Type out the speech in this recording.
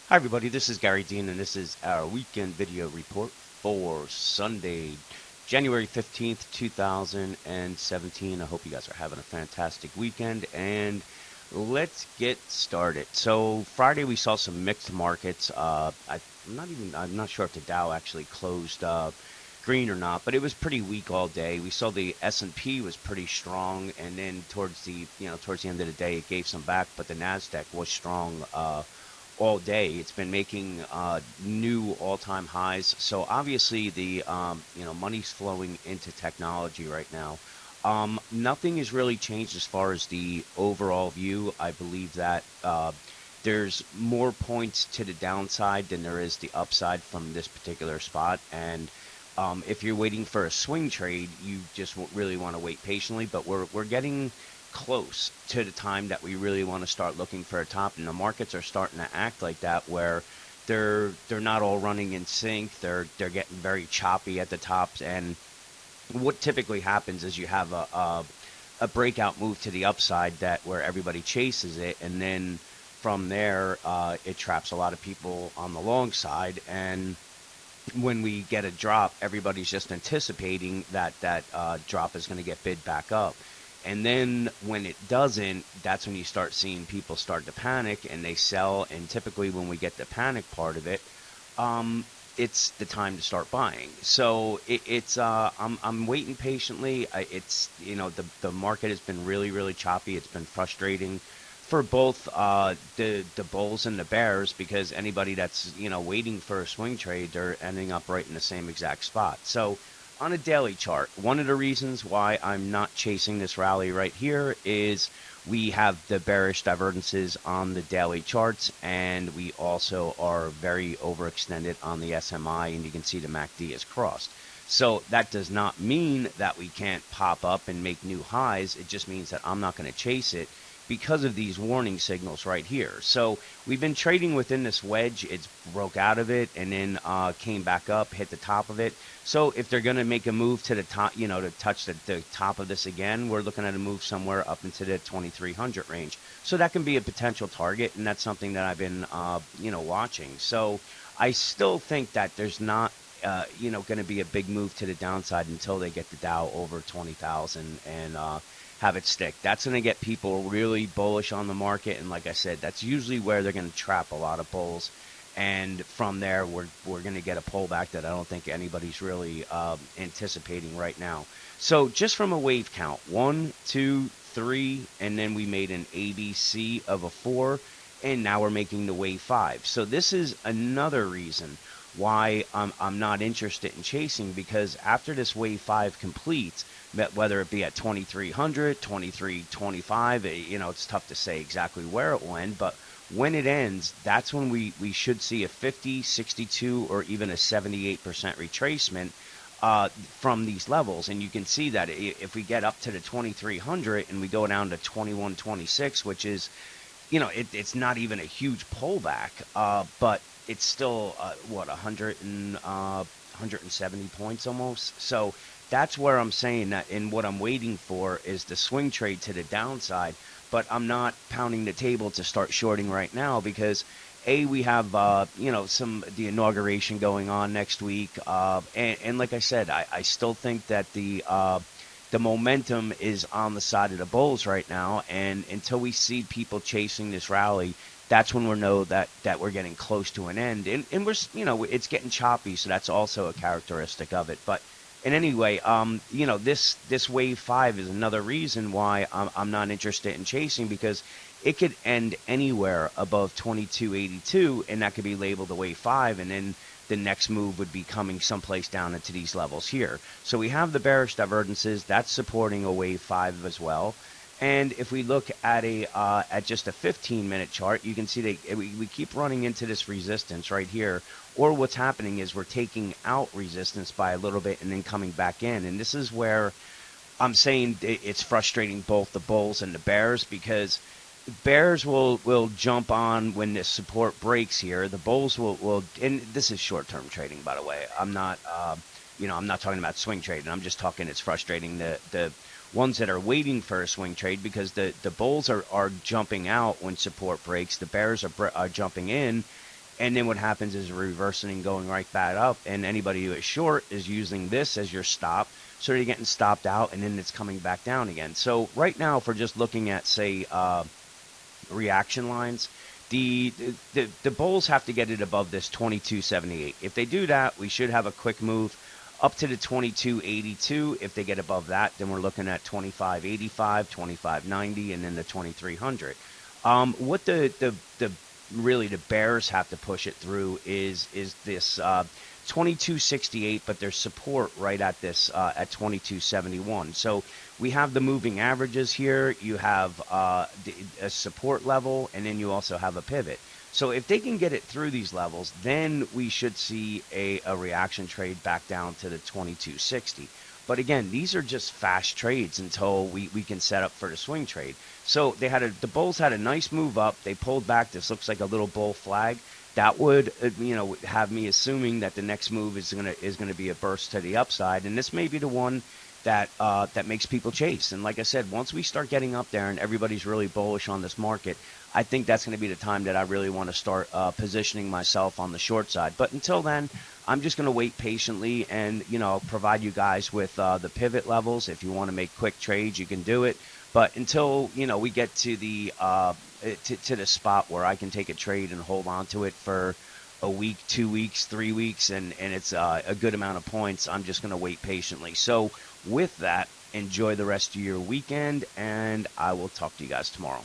Hi, everybody. This is Gary Dean, and this is our weekend video report for Sunday, January 15th, 2017. I hope you guys are having a fantastic weekend, and let's get started. So, Friday we saw some mixed markets. I'm not sure if the Dow actually closed green or not, but it was pretty weak all day. We saw the S&P was pretty strong, and then towards the end of the day, it gave some back, but the Nasdaq was strong. All day. It's been making new all-time highs. So obviously the money's flowing into technology right now. Nothing has really changed as far as the overall view. I believe that there's more points to the downside than there is the upside from this particular spot. And if you're waiting for a swing trade, you just really want to wait patiently. But we're getting close to the time that we really want to start looking for a top, and the markets are starting to act like that, where they're not all running in sync. They're getting very choppy at the tops, and what typically happens is you have a breakout move to the upside that where everybody chases it, and then from there it traps a lot of people on the long side. And when we get a drop, everybody's just anticipating that drop is going to get bid back up. And then when it doesn't, that's when you start seeing people start to panic and they sell. And typically, when we get the panic part of it, it's the time to start buying. So I'm waiting patiently. It's the market has been really choppy. It's been frustrating for both the bulls and the bears, because anybody that's waiting for a swing trade, they're ending up right in the same exact spot. So on a daily chart, one of the reasons why I'm not chasing this rally right here is we have the bearish divergences on the daily charts, and we also are very overextended on the SMI, and you can see the MACD is crossed. So that does not mean that we can't pop up and make new highs. It just means that I'm not going to chase it because of these warning signals right here. So we've been trading within this wedge. It's broke out of it and then came back up, hit the top of it. So if they're going to make a move to the top, to touch the top of this again, we're looking at a move somewhere up into the 2300 range. So that can be a potential target, and that's something that I've been, watching. So I still think that there's not going to be a big move to the downside until they get the Dow over 20,000 and have it stick. That's going to get people really bullish on the market, and like I said, that's usually where they're going to trap a lot of bulls. And from there, we're going to get a pullback that I don't think anybody's really anticipating right now. So just from a wave count, 1, 2, 3, and then we made an ABC of a 4, and now we're making the wave 5. So this is another reason why I'm not interested in chasing, because after this wave 5 completes, whether it be at 2300, 2325, it's tough to say exactly where it will end, but when it ends, that's when we should see a 50, 62, or even a 78% retracement from these levels. And you can see that if we get up to the 2300 and we go down to 2126, which is, it's not even a huge pullback, but it's still, 170 points almost. So that's where I'm saying that, and what I'm waiting for is the swing trade to the downside. But I'm not pounding the table to start shorting right now, because we have the inauguration going on next week, and like I said, I still think that the momentum is on the side of the bulls right now, and until we see people chasing this rally, that's when we'll know that we're getting close to an end, and we're it's getting choppy, so that's also a characteristic of it. But in any way, this wave 5 is another reason why I'm not interested in chasing, because it could end anywhere above 2282, and that could be labeled a wave 5, and then the next move would be coming someplace down into these levels here. So we have the bearish divergences that's supporting a wave 5 as well. And if we look at at just a 15-minute chart, you can see that we keep running into this resistance right here. Or what's happening is we're taking out resistance by a little bit and then coming back in. And this is where I'm saying it's frustrating both the bulls and the bears, because bears will jump on when this support breaks here. The bulls will, and this is short-term trading, by the way. I'm not, I'm not talking about swing trading. I'm just talking, it's frustrating the ones that are waiting for a swing trade, because the bulls are jumping out when support breaks. The bears are jumping in, And then what happens is reversing and going right back up. And anybody who is short is using this as your stop. So you're getting stopped out and then it's coming back down again. So right now, if we're just looking at, say, reaction lines, the bulls have to get it above this 2278. If they do that, we should have a quick move up to the 2282. If they get above that, then we're looking at 2585, 2590, and then the 2300. What the really the bears have to push it through is this 2268, but there's support right at this at 2271. So we have the moving averages here. You have a support level, and then you also have a pivot. So if they can get it through these levels, then we should see a reaction trade back down to the 2260. But again, these are just fast trades until we can set up for the swing trade. So the bulls had a nice move up. They pulled back. This looks like a little bull flag. That would have me assuming that the next move is gonna be a burst to the upside, and this may be the one that makes people chase. And like I said, once we start getting up there and everybody's really bullish on this market, I think that's going to be the time that I really want to start positioning myself on the short side. But until then, I'm just going to wait patiently and provide you guys with the pivot levels. If you want to make quick trades, you can do it. But until we get to the to the spot where I can take a trade and hold on to it for a week, 2 weeks, 3 weeks, and it's a good amount of points, I'm just going to wait patiently. So with that, enjoy the rest of your weekend, and I will talk to you guys tomorrow.